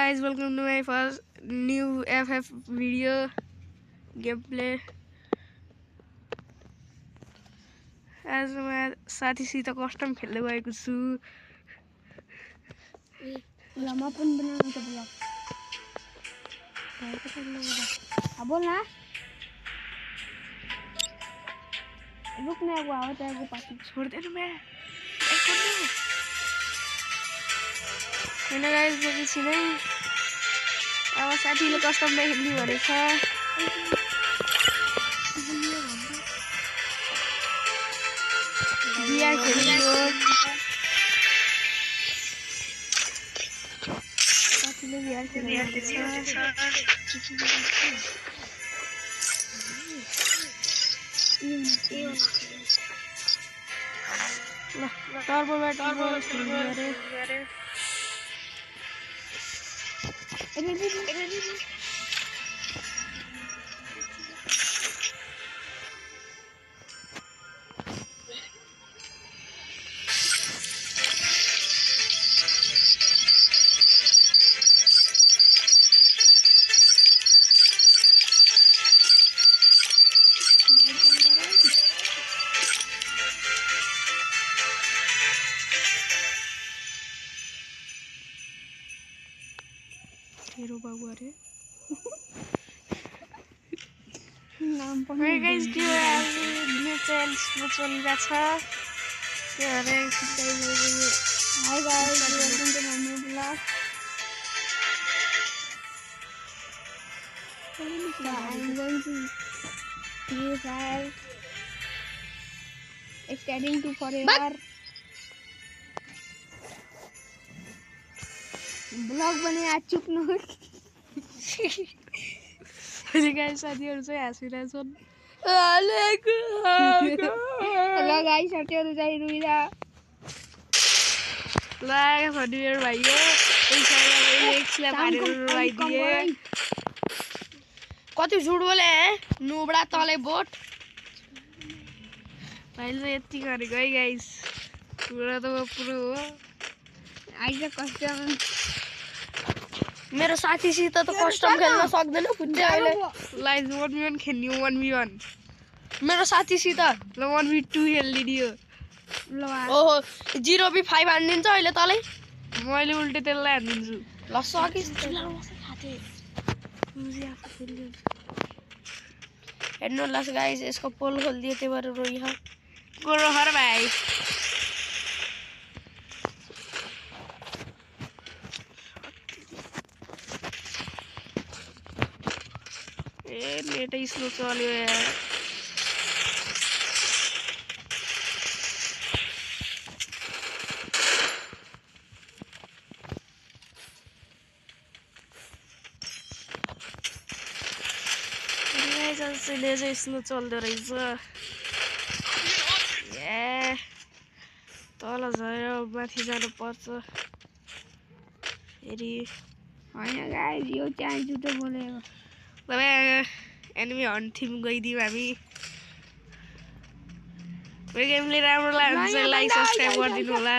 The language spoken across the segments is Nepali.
guys, welcome to my first new FF video gameplay. आज मैं साथीसित कस्टम खेल्दै गएको छु। लमा पनि बनाउनु त ब्लग बोल न रुक्ने अब आओ तेको पार्टी छोड दे मैं हैन गाइस देखि नै अब साथीले कस्टम मै खेल्नु भनेछ। बिया खेल्नु साथीले बिया खेल्नु ल टर्बो खेल्नु अरे हेरो बाबु अरे नाम पनि Hey guys, do you have new channels चलिरहेछ के अरे hi guys welcome to my new blog I'm going to Free Fire extending to forever blog बने आज चुप न अनि गाइस साथीहरु चाहिँ हाँसिरहेछन्। ल गाइस साथीहरु चाहिँ रुइरा ल भन्नु मेरो भाइ हो पैसा एक्सले मारेर रुवाइदिए। कति झुट बोले नुबडा तले बोट भाइले चाहिँ यति गरेको है गाइस। कुरा त पुरो हो आइज कस्टम मेरो साथीसित त कस्टम खेल्न सक्दैन पुग्दै अहिले लाइज 1v1 खेल्नु 1v1 मेरो साथीसित ल 1v2 खेल्दिदियो ल ओहो 0v5 हान्दिन्छ अहिले तलै मैले उल्टे त्यसलाई हान्दिन्छु ल सकिस हेर्नु ल गाइस यसको पोल खोलिदिए त्यही भएर रोइ गोरो हर भाइ ए नेटै स्लो चल्यो यार। चाहिँ स्लो चल्दो रहेछ ए तल झऱ्यो माथि जानु पर्छ फेरि हैन गाइस यो चाहिँ झुटो बोलेको तपाईँ एनिमी हन्ट थिम गइदिउँ हामी। यो गेमले राम्रो लाग्यो भने चाहिँ लाइक सब्सक्राइब गरिदिनु होला।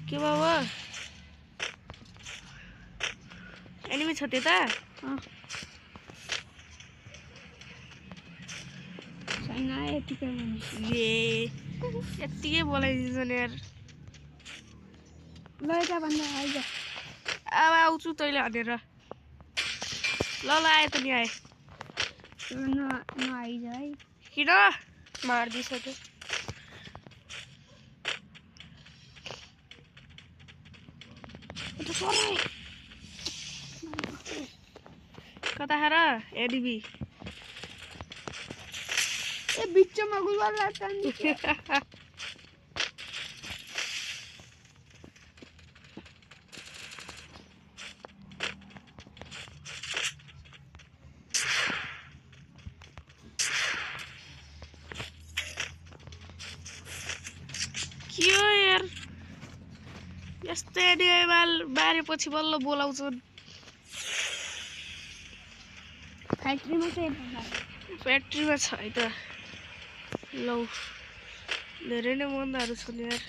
के बाबा एनिमी छ त्यता छैन यतिकै भने ए यतिकै बोलाइदिन्छन् यार। ल यता भन्दा आइज अब आउँछु तैँले भनेर ल आए त नि आए न आइज है किन मारिदिइसक्यो कता खाएर एडिबी ए बिचमा गुलवाल लाग्छ के हो यार यस्तै एनिमल मारेपछि बल्ल बोलाउँछन्। फ्याक्ट्रीमा चाहिँ फ्याक्ट्रीमा छ है त लौ धेरै नै मन्दाहरू छन् यार।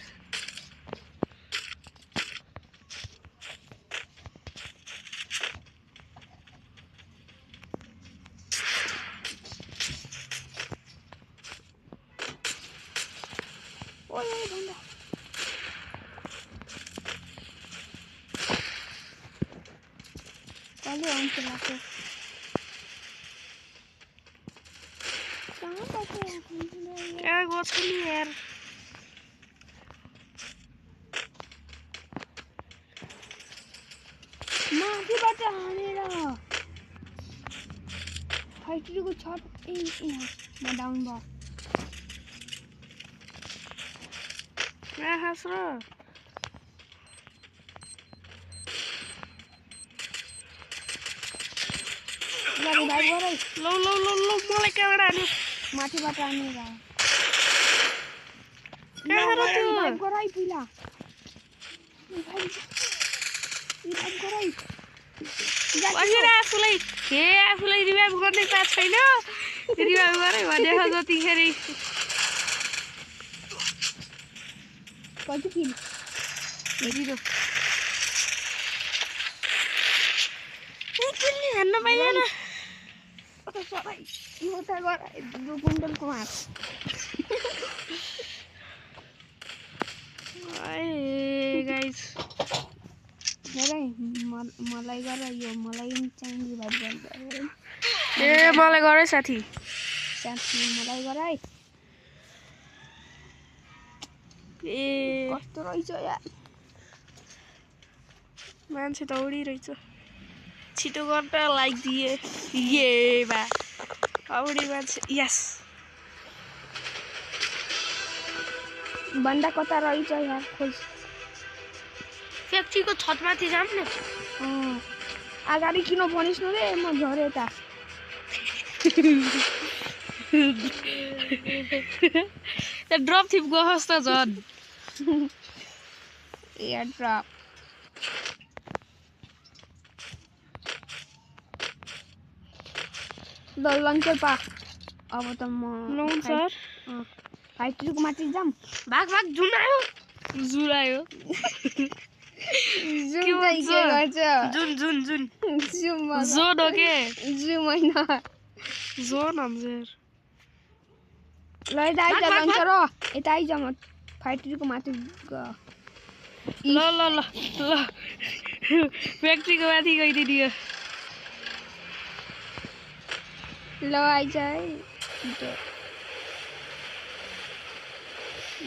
ओए भन्दा कहिले आउँछ लाग्छ कहाँ पक्यो यार गएको छु नि यार माथिबाट हानेर फाइटरको छत म डाउन भयो हाँस र रिभाइभ गरे लौ लौ लौ लौ मलाई कहाँबाट हान्यो माथिबाट हानेर कहाँ र त्यो रिभाइभ गराइ पिला रिभाइभ गराइ बसेर आफूलाई रिभाइभ गर्ने चाह छैन रिभाइभ गरे भनेको जतिखेर कति किल हेरिरो किल्ली हान्न पाइएन सबै यो त गराइ गुन्डलको हात ए गाइस हेरै मलाई गर यो मलाई चाहिँ रिभाइभ गर्नु ए मलाई गरे साथी मलाई गराइ ए कस्तो रहेछ यार मान्छे त उडिरहेछ छिटो गर्न लाइक दिए ये बा औडी मान्छे यस बन्दा कता रहेछ यार खोज फ्याक्ट्रीको छतमाथि जाम न अगाडि किन भनिस् न रे म झरे त ड्रप थिप गहोस् त झन् एयर ड्रप ल लन्चर पा अब त म नौ सर फाइटरको माथि जाम भाग भाग जुन आयो जुम चाहिँ के गर्छ जुन जुन जुन जुम जोन हो के जुम हैन जोन हमजेर ल यता आइज लन्चर यता आइज म फाइटरको माथि ल ल ल ल फ्याक्ट्रीको माथि गइदियो ल आइज है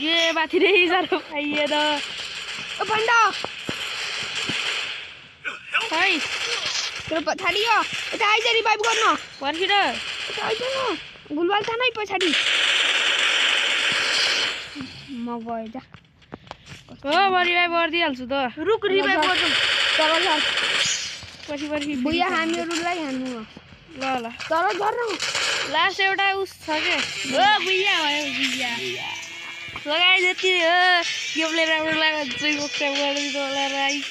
ये माथि नै जानु पाइएन ओ बन्दा है तेरो पछाडि हो यता आइज रिभाइभ गर्न पर्खिर यता आइज न गुलबाल थानै पछाडि म गए जा हो म रिभाइभ गरिदिइहाल्छु त रुक रिभाइभ गर्छु तर झर पछि पछि बुया हामीहरूलाई हान्नु हो ल ल तर झर न लास्ट एउटा उस छ के ओ बुइया भयो बुइया लगाइ जति हो गेमले राम्रो लाग्यो चाहिँ सब्सक्राइब गरिदिनु होला राइट